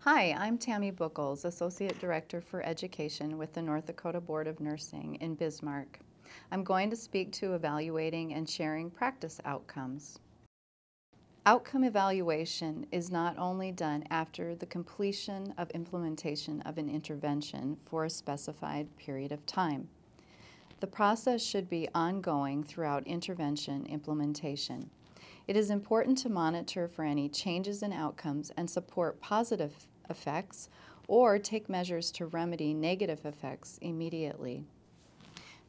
Hi, I'm Tammy Buchholz, Associate Director for Education with the North Dakota Board of Nursing in Bismarck. I'm going to speak to evaluating and sharing practice outcomes. Outcome evaluation is not only done after the completion of implementation of an intervention for a specified period of time. The process should be ongoing throughout intervention implementation. It is important to monitor for any changes in outcomes and support positive effects or take measures to remedy negative effects immediately.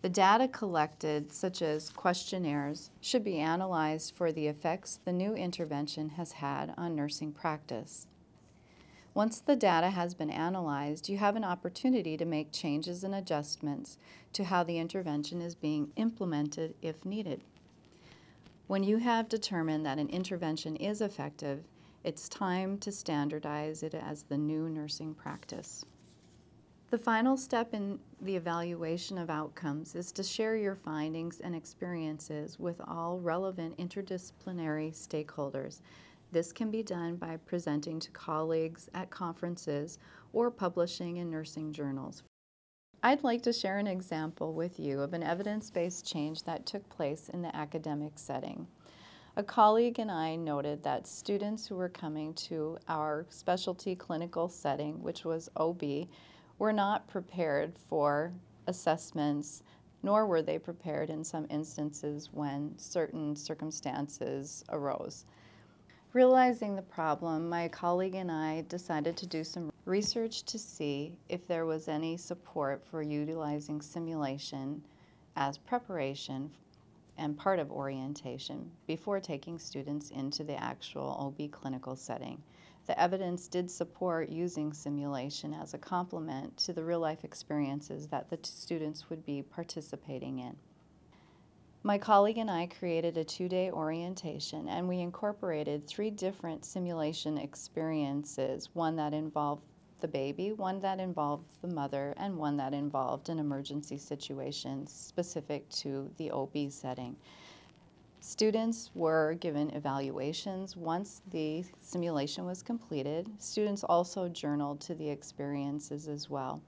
The data collected, such as questionnaires, should be analyzed for the effects the new intervention has had on nursing practice. Once the data has been analyzed, you have an opportunity to make changes and adjustments to how the intervention is being implemented if needed. When you have determined that an intervention is effective, it's time to standardize it as the new nursing practice. The final step in the evaluation of outcomes is to share your findings and experiences with all relevant interdisciplinary stakeholders. This can be done by presenting to colleagues at conferences or publishing in nursing journals. I'd like to share an example with you of an evidence-based change that took place in the academic setting. A colleague and I noted that students who were coming to our specialty clinical setting, which was OB, were not prepared for assessments, nor were they prepared in some instances when certain circumstances arose. Realizing the problem, my colleague and I decided to do some research to see if there was any support for utilizing simulation as preparation and part of orientation before taking students into the actual OB clinical setting. The evidence did support using simulation as a complement to the real-life experiences that the students would be participating in. My colleague and I created a 2-day orientation, and we incorporated 3 different simulation experiences, one that involved the baby, one that involved the mother, and one that involved an emergency situation specific to the OB setting. Students were given evaluations once the simulation was completed. Students also journaled to the experiences as well,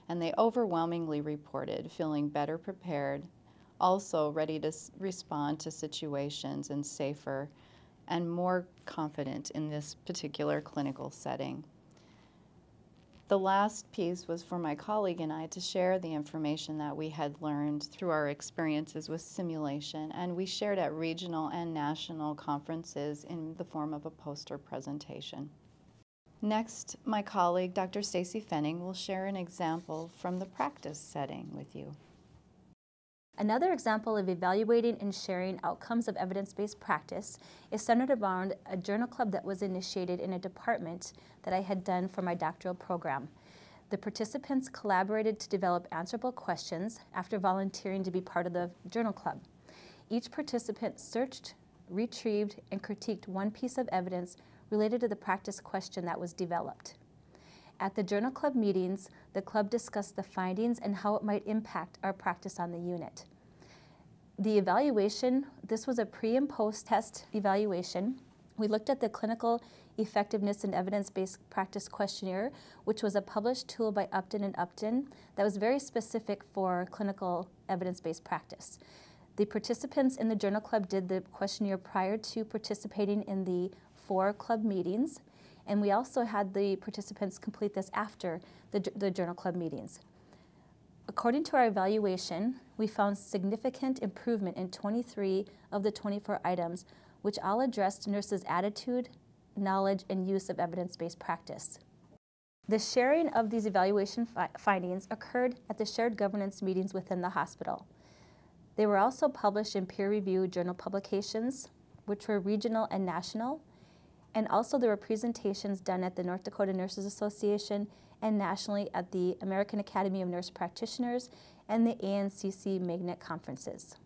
and they overwhelmingly reported feeling better prepared, also ready to respond to situations and safer and more confident in this particular clinical setting. The last piece was for my colleague and I to share the information that we had learned through our experiences with simulation, and we shared at regional and national conferences in the form of a poster presentation. Next, my colleague, Dr. Stacy Fenning, will share an example from the practice setting with you. Another example of evaluating and sharing outcomes of evidence-based practice is centered around a journal club that was initiated in a department that I had done for my doctoral program. The participants collaborated to develop answerable questions after volunteering to be part of the journal club. Each participant searched, retrieved, and critiqued one piece of evidence related to the practice question that was developed. At the journal club meetings, the club discussed the findings and how it might impact our practice on the unit. The evaluation, this was a pre and post test evaluation. We looked at the clinical effectiveness and evidence-based practice questionnaire, which was a published tool by Upton and Upton that was very specific for clinical evidence-based practice. The participants in the journal club did the questionnaire prior to participating in the 4 club meetings. And we also had the participants complete this after the journal club meetings. According to our evaluation, we found significant improvement in 23 of the 24 items, which all addressed nurses' attitude, knowledge, and use of evidence-based practice. The sharing of these evaluation findings occurred at the shared governance meetings within the hospital. They were also published in peer-reviewed journal publications, which were regional and national. And also there were presentations done at the North Dakota Nurses Association and nationally at the American Academy of Nurse Practitioners and the ANCC Magnet conferences.